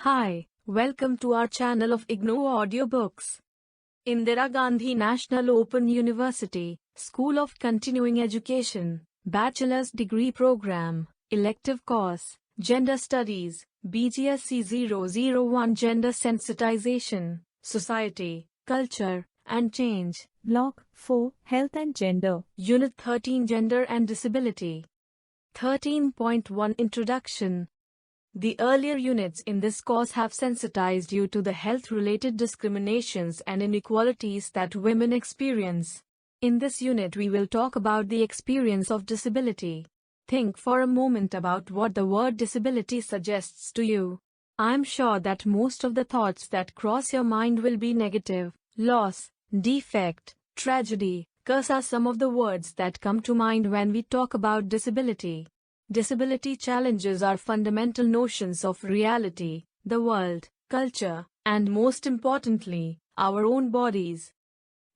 Hi, welcome to our channel of IGNOU audiobooks. Indira Gandhi National Open University, School of Continuing Education, Bachelor's Degree Program, Elective Course, Gender Studies, BGSE-001 Gender Sensitization, Society, Culture, and Change. Block 4 Health and Gender. Unit 13 Gender and Disability. 13.1 Introduction. The earlier units in this course have sensitized you to the health-related discriminations and inequalities that women experience. In this unit we will talk about the experience of disability. Think for a moment about what the word disability suggests to you. I'm sure that most of the thoughts that cross your mind will be negative. Loss, defect, tragedy, curse are some of the words that come to mind when we talk about disability. Disability challenges our fundamental notions of reality, the world, culture, and most importantly, our own bodies.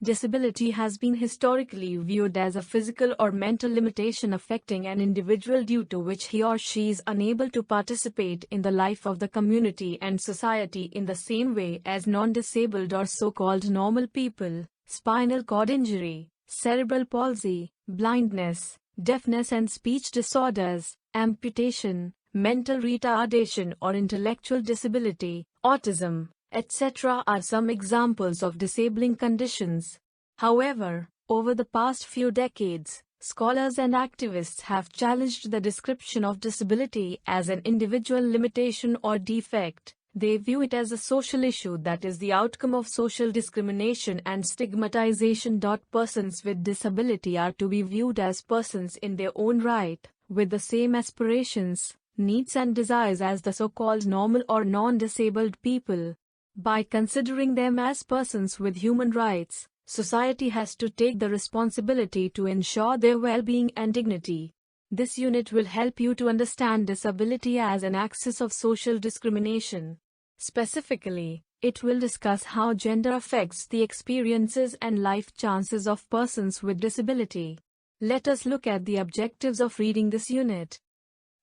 Disability has been historically viewed as a physical or mental limitation affecting an individual due to which he or she is unable to participate in the life of the community and society in the same way as non-disabled or so-called normal people. Spinal cord injury, cerebral palsy, blindness, deafness and speech disorders, amputation, mental retardation or intellectual disability, autism, etc. are some examples of disabling conditions. However, over the past few decades, scholars and activists have challenged the description of disability as an individual limitation or defect. They view it as a social issue that is the outcome of social discrimination and stigmatization. Persons with disability are to be viewed as persons in their own right, with the same aspirations, needs and desires as the so-called normal or non-disabled people. By considering them as persons with human rights, society has to take the responsibility to ensure their well-being and dignity. This unit will help you to understand disability as an axis of social discrimination. Specifically, it will discuss how gender affects the experiences and life chances of persons with disability. Let us look at the objectives of reading this unit.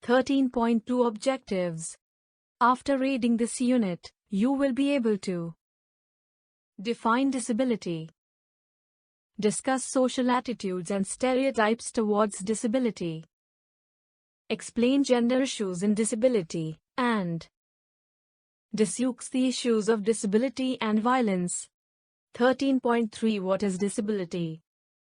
13.2 Objectives. After reading this unit, you will be able to define disability, discuss social attitudes and stereotypes towards disability, explain gender issues in disability, and discuss the issues of disability and violence. 13.3 What is disability?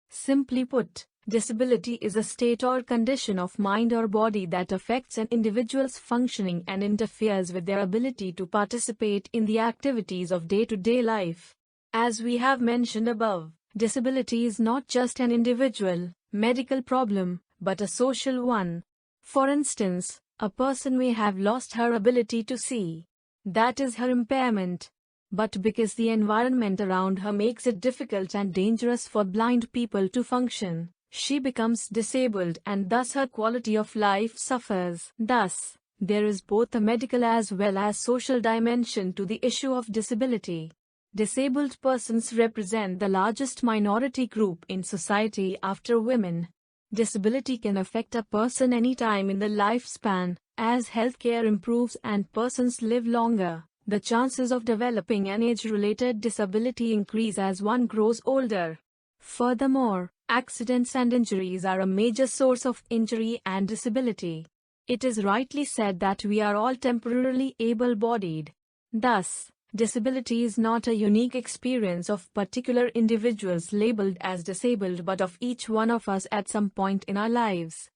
Simply put, disability is a state or condition of mind or body that affects an individual's functioning and interferes with their ability to participate in the activities of day-to-day life. As we have mentioned above, disability is not just an individual, medical problem, but a social one. For instance, a person may have lost her ability to see. That is her impairment. But because the environment around her makes it difficult and dangerous for blind people to function, she becomes disabled and thus her quality of life suffers. Thus, there is both a medical as well as social dimension to the issue of disability. Disabled persons represent the largest minority group in society after women. Disability can affect a person anytime in the lifespan. As healthcare improves and persons live longer, the chances of developing an age-related disability increase as one grows older. Furthermore, accidents and injuries are a major source of injury and disability. It is rightly said that we are all temporarily able-bodied. Thus, disability is not a unique experience of particular individuals labeled as disabled but of each one of us at some point in our lives.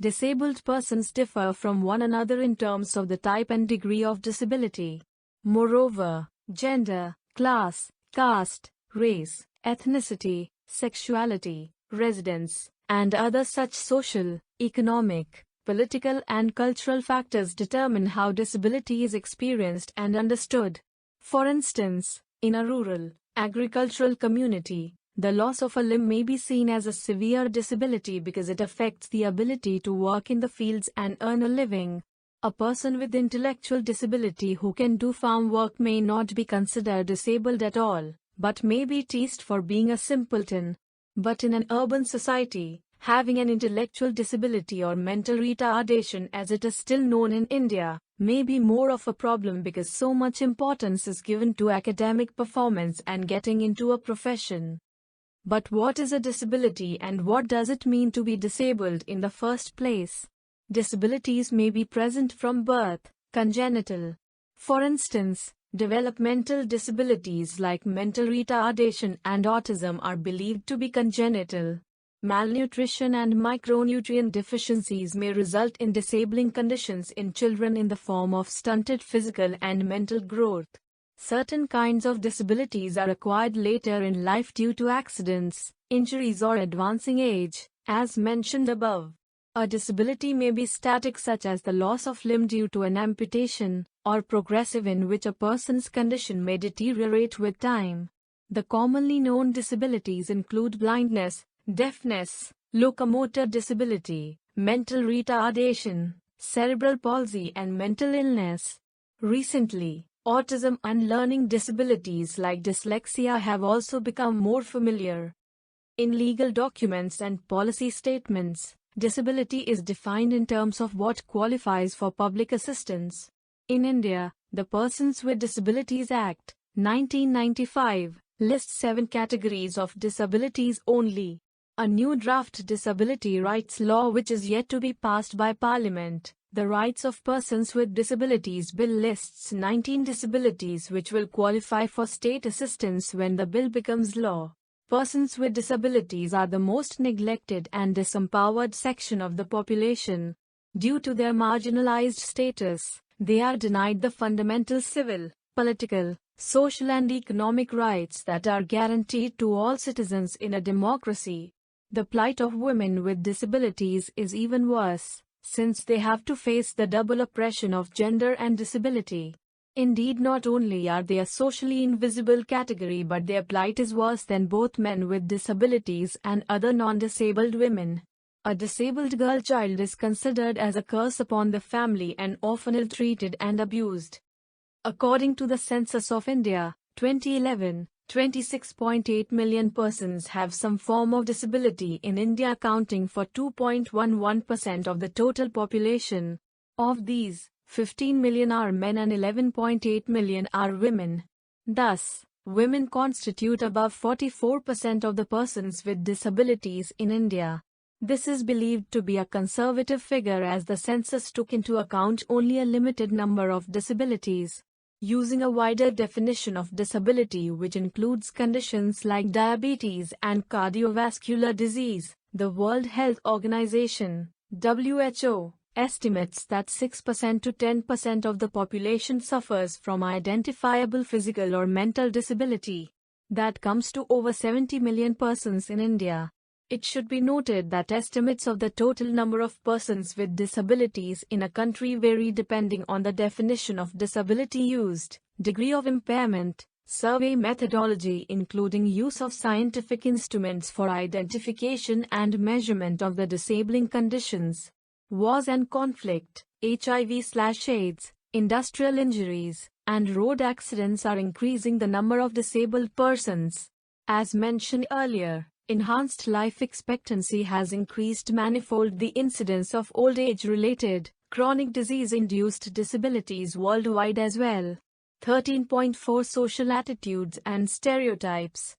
Disabled persons differ from one another in terms of the type and degree of disability. Moreover, gender, class, caste, race, ethnicity, sexuality, residence, and other such social, economic, political and cultural factors determine how disability is experienced and understood. For instance, in a rural, agricultural community, the loss of a limb may be seen as a severe disability because it affects the ability to work in the fields and earn a living. A person with intellectual disability who can do farm work may not be considered disabled at all, but may be teased for being a simpleton. But in an urban society, having an intellectual disability or mental retardation as it is still known in India, may be more of a problem because so much importance is given to academic performance and getting into a profession. But what is a disability and what does it mean to be disabled in the first place? Disabilities may be present from birth, congenital. For instance, developmental disabilities like mental retardation and autism are believed to be congenital. Malnutrition and micronutrient deficiencies may result in disabling conditions in children in the form of stunted physical and mental growth. Certain kinds of disabilities are acquired later in life due to accidents, injuries or advancing age, as mentioned above. A disability may be static such as the loss of limb due to an amputation, or progressive in which a person's condition may deteriorate with time. The commonly known disabilities include blindness, deafness, locomotor disability, mental retardation, cerebral palsy and mental illness. Recently, autism and learning disabilities like dyslexia have also become more familiar. In legal documents and policy statements, disability is defined in terms of what qualifies for public assistance. In India, the Persons with Disabilities Act, 1995, lists 7 categories of disabilities only. A new draft disability rights law which is yet to be passed by Parliament, the Rights of Persons with Disabilities Bill lists 19 disabilities which will qualify for state assistance when the bill becomes law. Persons with disabilities are the most neglected and disempowered section of the population. Due to their marginalized status, they are denied the fundamental civil, political, social and economic rights that are guaranteed to all citizens in a democracy. The plight of women with disabilities is even worse, since they have to face the double oppression of gender and disability. Indeed, not only are they a socially invisible category, but their plight is worse than both men with disabilities and other non-disabled women. A disabled girl child is considered as a curse upon the family and often ill-treated and abused. According to the Census of India, 2011, 26.8 million persons have some form of disability in India, accounting for 2.11% of the total population. Of these, 15 million are men and 11.8 million are women. Thus, women constitute above 44% of the persons with disabilities in India. This is believed to be a conservative figure as the census took into account only a limited number of disabilities. Using a wider definition of disability which includes conditions like diabetes and cardiovascular disease, the World Health Organization, WHO, estimates that 6% to 10% of the population suffers from identifiable physical or mental disability. That comes to over 70 million persons in India. It should be noted that estimates of the total number of persons with disabilities in a country vary depending on the definition of disability used, degree of impairment, survey methodology including use of scientific instruments for identification and measurement of the disabling conditions, wars and conflict, HIV/AIDS, industrial injuries, and road accidents are increasing the number of disabled persons. As mentioned earlier, enhanced life expectancy has increased manifold the incidence of old age-related, chronic disease-induced disabilities worldwide as well. 13.4 Social attitudes and stereotypes.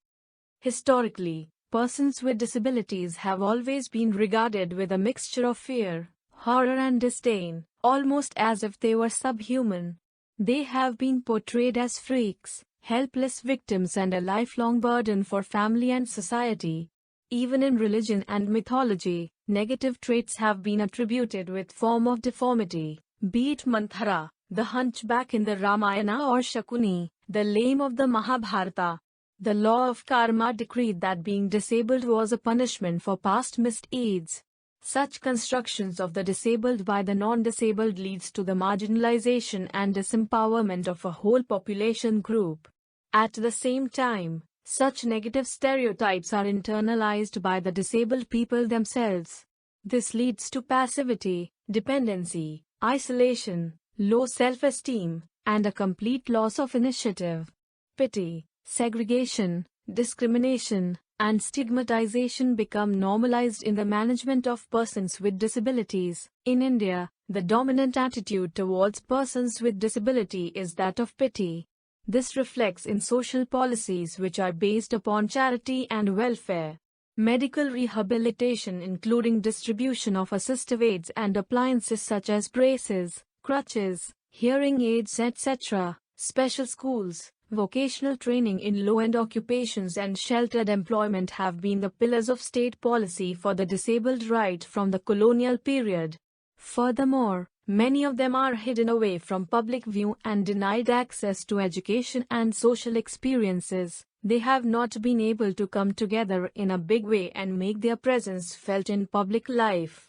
Historically, persons with disabilities have always been regarded with a mixture of fear, horror and disdain, almost as if they were subhuman. They have been portrayed as freaks, helpless victims and a lifelong burden for family and society. Even in religion and mythology, negative traits have been attributed with form of deformity, be it Manthara, the hunchback in the Ramayana, or Shakuni, the lame of the Mahabharata. The law of karma decreed that being disabled was a punishment for past misdeeds. Such constructions of the disabled by the non-disabled leads to the marginalization and disempowerment of a whole population group. At the same time, such negative stereotypes are internalized by the disabled people themselves. This leads to passivity, dependency, isolation, low self-esteem, and a complete loss of initiative. Pity, segregation, discrimination, and stigmatization become normalized in the management of persons with disabilities. In India, The dominant attitude towards persons with disability is that of pity. This reflects in social policies which are based upon charity and welfare. Medical rehabilitation, including distribution of assistive aids and appliances such as braces, crutches, hearing aids, etc., special schools, vocational training in low-end occupations and sheltered employment have been the pillars of state policy for the disabled right from the colonial period. Furthermore, many of them are hidden away from public view and denied access to education and social experiences. They have not been able to come together in a big way and make their presence felt in public life.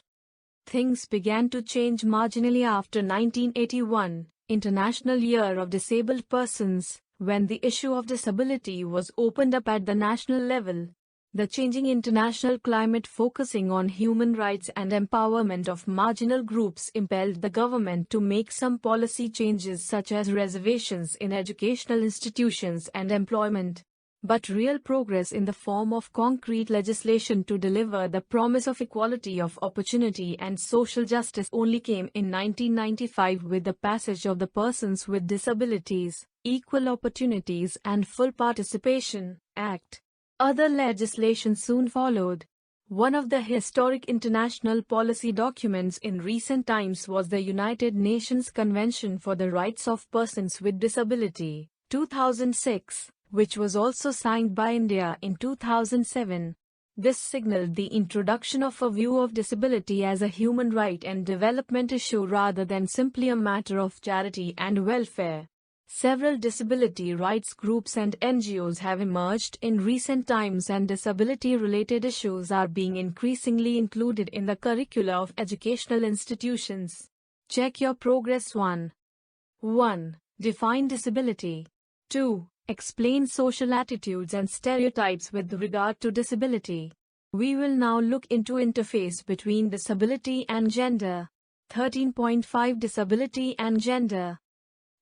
Things began to change marginally after 1981, International Year of Disabled Persons, when the issue of disability was opened up at the national level. The changing international climate focusing on human rights and empowerment of marginal groups impelled the government to make some policy changes such as reservations in educational institutions and employment. But real progress in the form of concrete legislation to deliver the promise of equality of opportunity and social justice only came in 1995 with the passage of the Persons with Disabilities, Equal Opportunities and Full Participation Act. Other legislation soon followed. One of the historic international policy documents in recent times was the United Nations Convention for the Rights of Persons with Disability, 2006. Which was also signed by India in 2007. This signaled the introduction of a view of disability as a human right and development issue rather than simply a matter of charity and welfare. Several disability rights groups and NGOs have emerged in recent times, and disability-related issues are being increasingly included in the curricula of educational institutions. Check your progress. 1. Define disability. 2. Explain social attitudes and stereotypes with regard to disability. We will now look into interface between disability and gender. 13.5 Disability and gender.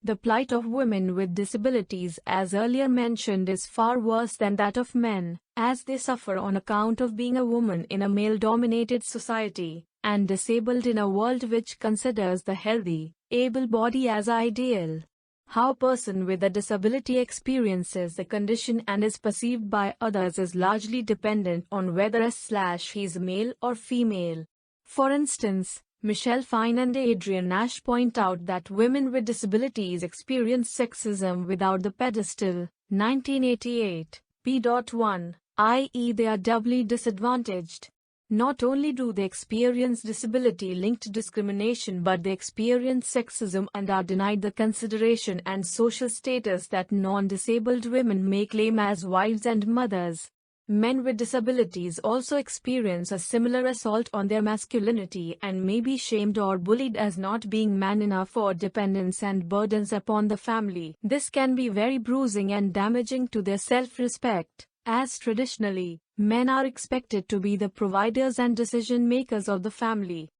The plight of women with disabilities, as earlier mentioned, is far worse than that of men, as they suffer on account of being a woman in a male-dominated society, and disabled in a world which considers the healthy, able body as ideal. How a person with a disability experiences the condition and is perceived by others is largely dependent on whether he is male or female. For instance, Michelle Fine and Adrian Nash point out that women with disabilities experience sexism without the pedestal, 1988, p.1, i.e. they are doubly disadvantaged. Not only do they experience disability-linked discrimination, but they experience sexism and are denied the consideration and social status that non-disabled women may claim as wives and mothers. Men with disabilities also experience a similar assault on their masculinity and may be shamed or bullied as not being man enough for dependence and burdens upon the family. This can be very bruising and damaging to their self-respect, as traditionally, men are expected to be the providers and decision-makers of the family.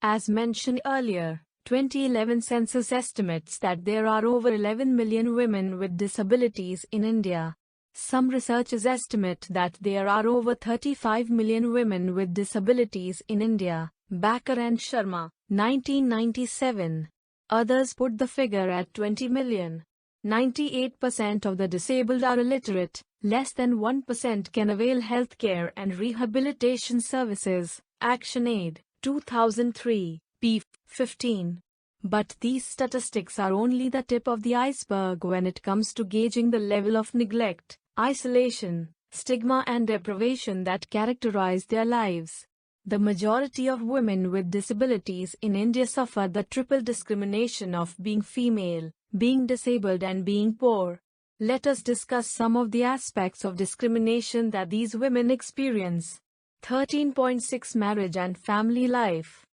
As mentioned earlier, 2011 census estimates that there are over 11 million women with disabilities in India. Some researchers estimate that there are over 35 million women with disabilities in India. Baker and Sharma, 1997. Others put the figure at 20 million. 98% of the disabled are illiterate. Less than 1% can avail healthcare and rehabilitation services. ActionAid, 2003, p. 15. But these statistics are only the tip of the iceberg when it comes to gauging the level of neglect, isolation, stigma and deprivation that characterize their lives. The majority of women with disabilities in India suffer the triple discrimination of being female, being disabled and being poor. Let us discuss some of the aspects of discrimination that these women experience. 13.6 Marriage and family life.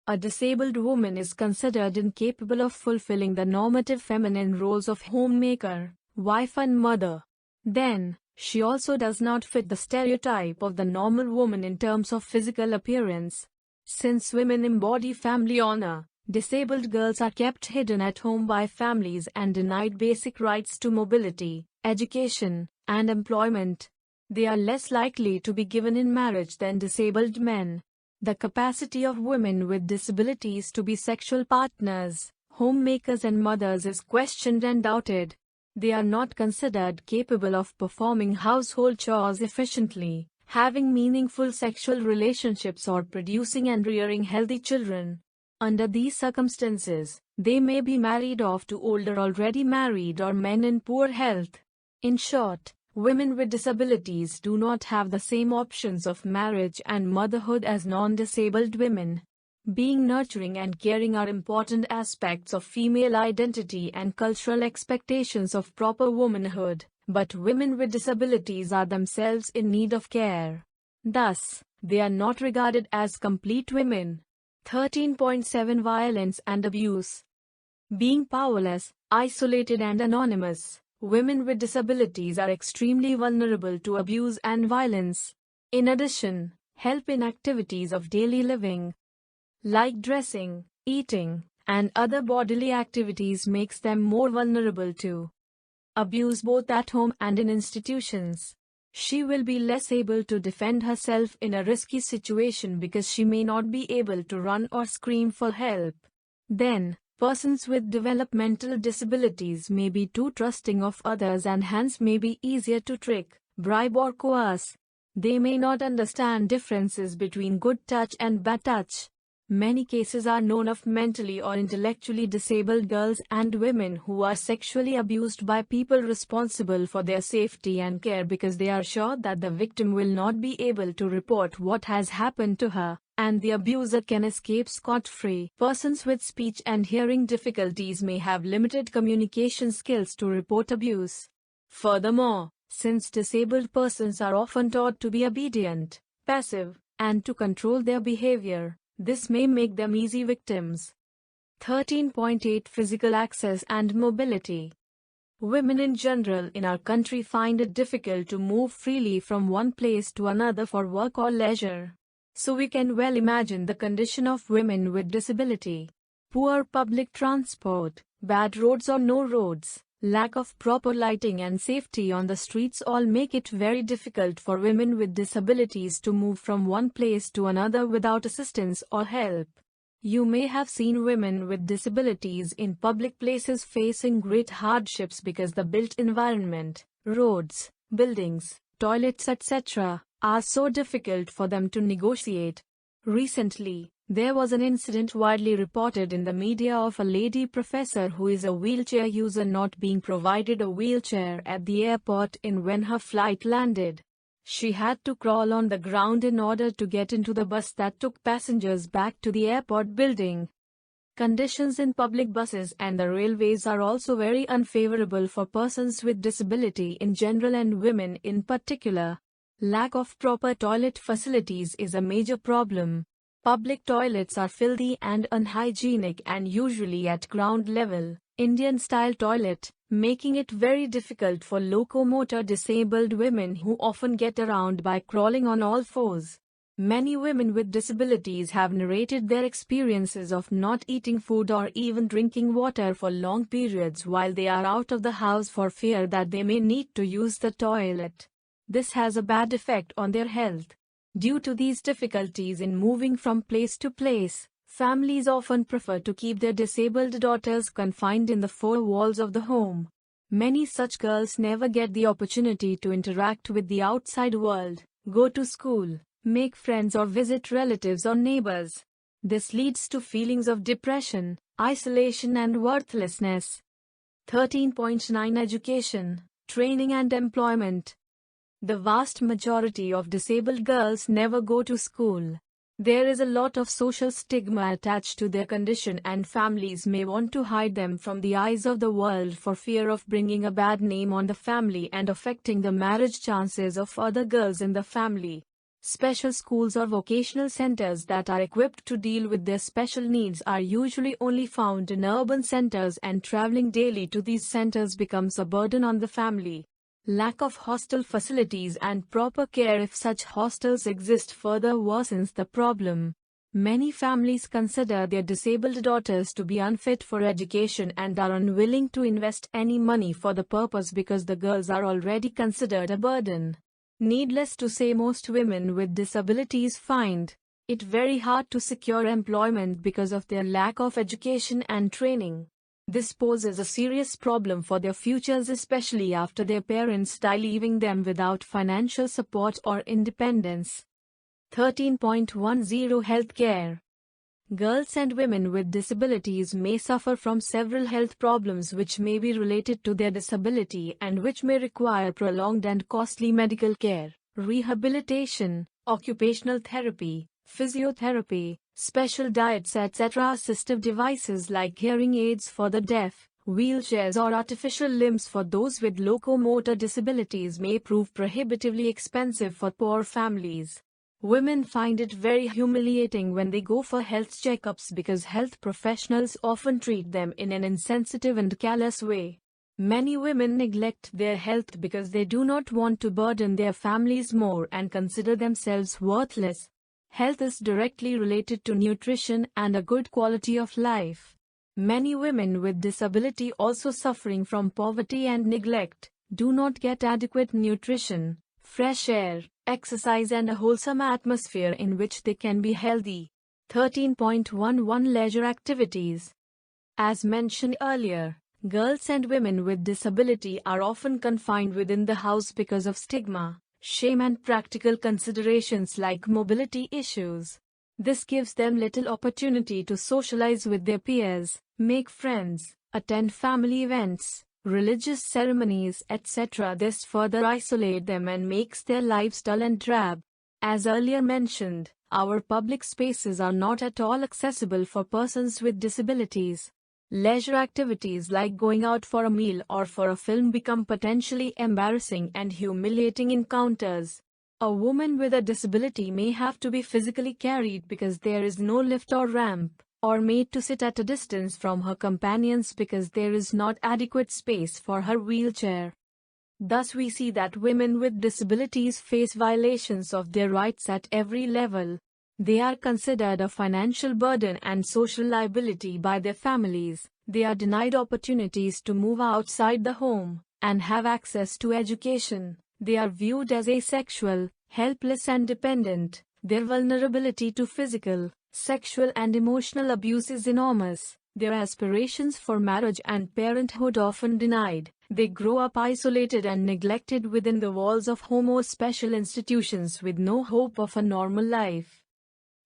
A disabled woman is considered incapable of fulfilling the normative feminine roles of homemaker, wife and mother. Then, she also does not fit the stereotype of the normal woman in terms of physical appearance. Since women embody family honor, disabled girls are kept hidden at home by families and denied basic rights to mobility, education, and employment. They are less likely to be given in marriage than disabled men. The capacity of women with disabilities to be sexual partners, homemakers and mothers is questioned and doubted. They are not considered capable of performing household chores efficiently, having meaningful sexual relationships or producing and rearing healthy children. Under these circumstances, they may be married off to older already married or men in poor health. In short, women with disabilities do not have the same options of marriage and motherhood as non-disabled women. Being nurturing and caring are important aspects of female identity and cultural expectations of proper womanhood, but women with disabilities are themselves in need of care. Thus, they are not regarded as complete women. 13.7 Violence and abuse. Being powerless, isolated and anonymous, women with disabilities are extremely vulnerable to abuse and violence. In addition, help in activities of daily living, like dressing, eating, and other bodily activities makes them more vulnerable to abuse both at home and in institutions. She will be less able to defend herself in a risky situation because she may not be able to run or scream for help. Then, persons with developmental disabilities may be too trusting of others and hence may be easier to trick, bribe or coerce. They may not understand differences between good touch and bad touch. Many cases are known of mentally or intellectually disabled girls and women who are sexually abused by people responsible for their safety and care because they are sure that the victim will not be able to report what has happened to her, and the abuser can escape scot-free. Persons with speech and hearing difficulties may have limited communication skills to report abuse. Furthermore, since disabled persons are often taught to be obedient, passive, and to control their behavior, this may make them easy victims. 13.8 Physical access and mobility. Women in general in our country find it difficult to move freely from one place to another for work or leisure. So we can well imagine the condition of women with disability. Poor public transport, bad roads or no roads, lack of proper lighting and safety on the streets all make it very difficult for women with disabilities to move from one place to another without assistance or help. You may have seen women with disabilities in public places facing great hardships because the built environment, roads, buildings, toilets etc., are so difficult for them to negotiate. Recently, there was an incident widely reported in the media of a lady professor who is a wheelchair user not being provided a wheelchair at the airport when her flight landed. She had to crawl on the ground in order to get into the bus that took passengers back to the airport building. Conditions in public buses and the railways are also very unfavorable for persons with disability in general and women in particular. Lack of proper toilet facilities is a major problem. Public toilets are filthy and unhygienic and usually at ground level, Indian-style toilet, making it very difficult for locomotor disabled women who often get around by crawling on all fours. Many women with disabilities have narrated their experiences of not eating food or even drinking water for long periods while they are out of the house for fear that they may need to use the toilet. This has a bad effect on their health. Due to these difficulties in moving from place to place, families often prefer to keep their disabled daughters confined in the four walls of the home. Many such girls never get the opportunity to interact with the outside world, go to school, make friends or visit relatives or neighbors. This leads to feelings of depression, isolation and worthlessness. 13.9 Education, Training and Employment. The vast majority of disabled girls never go to school. There is a lot of social stigma attached to their condition and families may want to hide them from the eyes of the world for fear of bringing a bad name on the family and affecting the marriage chances of other girls in the family. Special schools or vocational centers that are equipped to deal with their special needs are usually only found in urban centers and traveling daily to these centers becomes a burden on the family. Lack of hostel facilities and proper care if such hostels exist further worsens the problem. Many families consider their disabled daughters to be unfit for education and are unwilling to invest any money for the purpose because the girls are already considered a burden. Needless to say, most women with disabilities find it very hard to secure employment because of their lack of education and training. This poses a serious problem for their futures, especially after their parents die, leaving them without financial support or independence. 13.10 Healthcare. Girls and women with disabilities may suffer from several health problems which may be related to their disability and which may require prolonged and costly medical care, rehabilitation, occupational therapy, physiotherapy, special diets, etc. Assistive devices like hearing aids for the deaf, wheelchairs or artificial limbs for those with locomotor disabilities may prove prohibitively expensive for poor families. Women find it very humiliating when they go for health checkups because health professionals often treat them in an insensitive and callous way. Many women neglect their health because they do not want to burden their families more and consider themselves worthless. Health is directly related to nutrition and a good quality of life. Many women with disability also suffering from poverty and neglect do not get adequate nutrition, fresh air, exercise and a wholesome atmosphere in which they can be healthy. 13.11 Leisure activities. As mentioned earlier, girls and women with disability are often confined within the house because of stigma, shame and practical considerations like mobility issues. This gives them little opportunity to socialize with their peers, make friends, attend family events, religious ceremonies, etc. This further isolates them and makes their lives dull and drab. As earlier mentioned, our public spaces are not at all accessible for persons with disabilities. Leisure activities like going out for a meal or for a film become potentially embarrassing and humiliating encounters. A woman with a disability may have to be physically carried because there is no lift or ramp, or made to sit at a distance from her companions because there is not adequate space for her wheelchair. Thus we see that women with disabilities face violations of their rights at every level. They are considered a financial burden and social liability by their families. They are denied opportunities to move outside the home and have access to education. They are viewed as asexual, helpless and dependent. Their vulnerability to physical, sexual and emotional abuse is enormous. Their aspirations for marriage and parenthood often denied. They grow up isolated and neglected within the walls of home or special institutions with no hope of a normal life.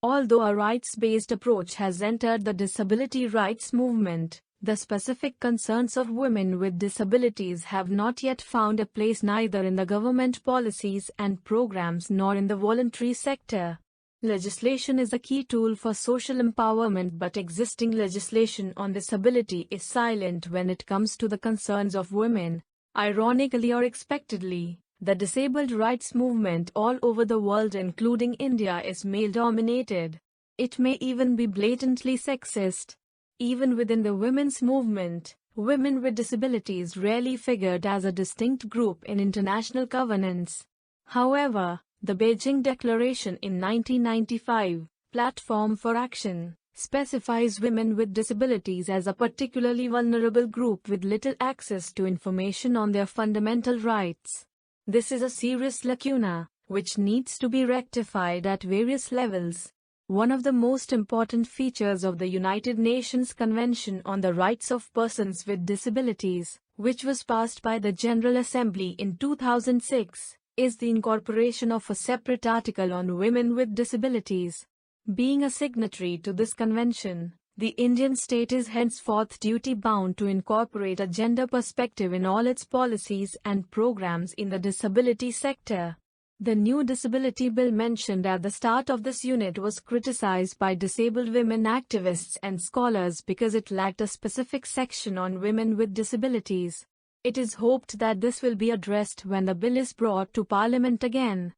Although a rights-based approach has entered the disability rights movement, the specific concerns of women with disabilities have not yet found a place neither in the government policies and programs nor in the voluntary sector. Legislation is a key tool for social empowerment, but existing legislation on disability is silent when it comes to the concerns of women. Ironically or expectedly, the disabled rights movement all over the world, including India, is male-dominated. It may even be blatantly sexist. Even within the women's movement, women with disabilities rarely figured as a distinct group in international governance. However, the Beijing Declaration in 1995, Platform for Action, specifies women with disabilities as a particularly vulnerable group with little access to information on their fundamental rights. This is a serious lacuna, which needs to be rectified at various levels. One of the most important features of the United Nations Convention on the Rights of Persons with Disabilities, which was passed by the General Assembly in 2006, is the incorporation of a separate article on women with disabilities. Being a signatory to this convention, the Indian state is henceforth duty-bound to incorporate a gender perspective in all its policies and programs in the disability sector. The new disability bill mentioned at the start of this unit was criticized by disabled women activists and scholars because it lacked a specific section on women with disabilities. It is hoped that this will be addressed when the bill is brought to Parliament again.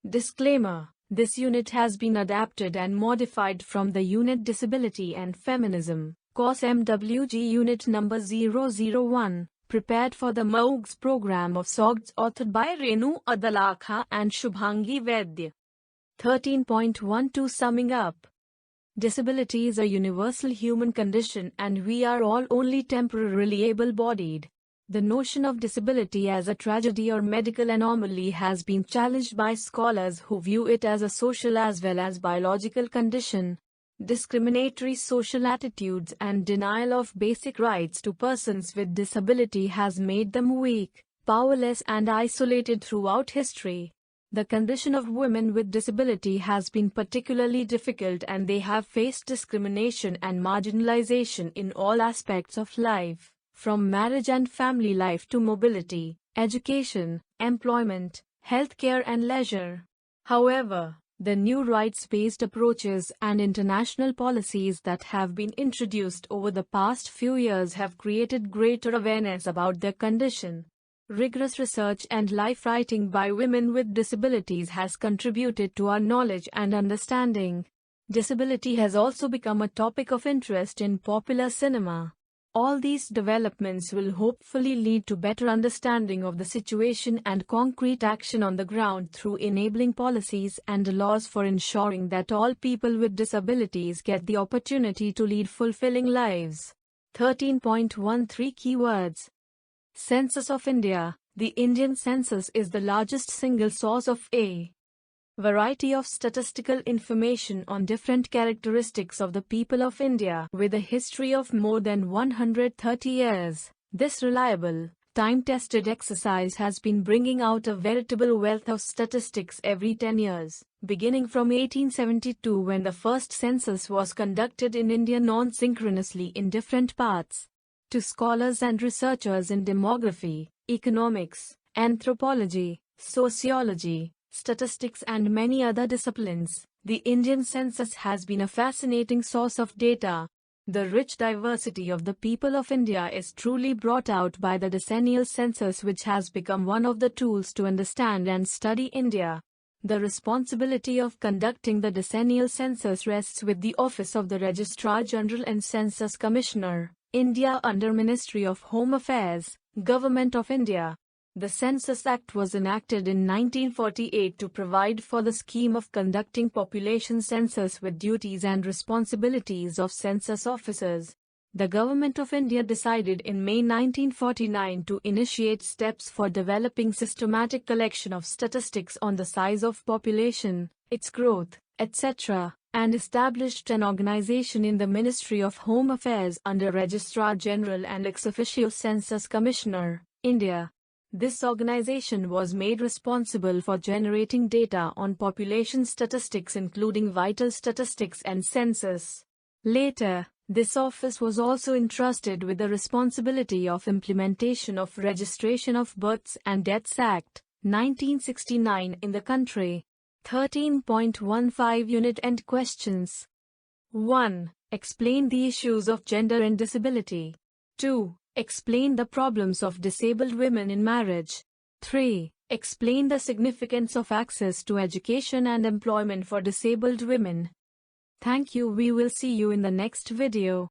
Disclaimer: this unit has been adapted and modified from the Unit Disability and Feminism, Course MWG Unit number 001, prepared for the MOOCs program of SOCE, authored by Renu Adalakha and Shubhangi Vaidya. 13.12 Summing up. Disability is a universal human condition and we are all only temporarily able-bodied. The notion of disability as a tragedy or medical anomaly has been challenged by scholars who view it as a social as well as biological condition. Discriminatory social attitudes and denial of basic rights to persons with disability has made them weak, powerless and isolated throughout history. The condition of women with disability has been particularly difficult and they have faced discrimination and marginalization in all aspects of life, from marriage and family life to mobility, education, employment, healthcare and leisure. However, the new rights-based approaches and international policies that have been introduced over the past few years have created greater awareness about their condition. Rigorous research and life writing by women with disabilities has contributed to our knowledge and understanding. Disability has also become a topic of interest in popular cinema. All these developments will hopefully lead to better understanding of the situation and concrete action on the ground through enabling policies and laws for ensuring that all people with disabilities get the opportunity to lead fulfilling lives. 13.13 Keywords. Census of India. The Indian census is the largest single source of a variety of statistical information on different characteristics of the people of India with a history of more than 130 years. This reliable, time-tested exercise has been bringing out a veritable wealth of statistics every 10 years, beginning from 1872 when the first census was conducted in India non-synchronously in different parts. To scholars and researchers in demography, economics, anthropology, sociology, statistics and many other disciplines, the Indian census has been a fascinating source of data. The rich diversity of the people of India is truly brought out by the decennial census, which has become one of the tools to understand and study India. The responsibility of conducting the decennial census rests with the Office of the Registrar General and Census Commissioner, India under Ministry of Home Affairs, Government of India. The Census Act was enacted in 1948 to provide for the scheme of conducting population census with duties and responsibilities of census officers. The Government of India decided in May 1949 to initiate steps for developing systematic collection of statistics on the size of population, its growth, etc., and established an organization in the Ministry of Home Affairs under Registrar General and Ex Officio Census Commissioner, India. This organization was made responsible for generating data on population statistics including vital statistics and census. Later, this office was also entrusted with the responsibility of implementation of Registration of Births and Deaths Act, 1969 in the country. 13.15 Unit End Questions. 1. Explain the issues of gender and disability. 2. Explain the problems of disabled women in marriage. 3. Explain the significance of access to education and employment for disabled women. Thank you. We will see you in the next video.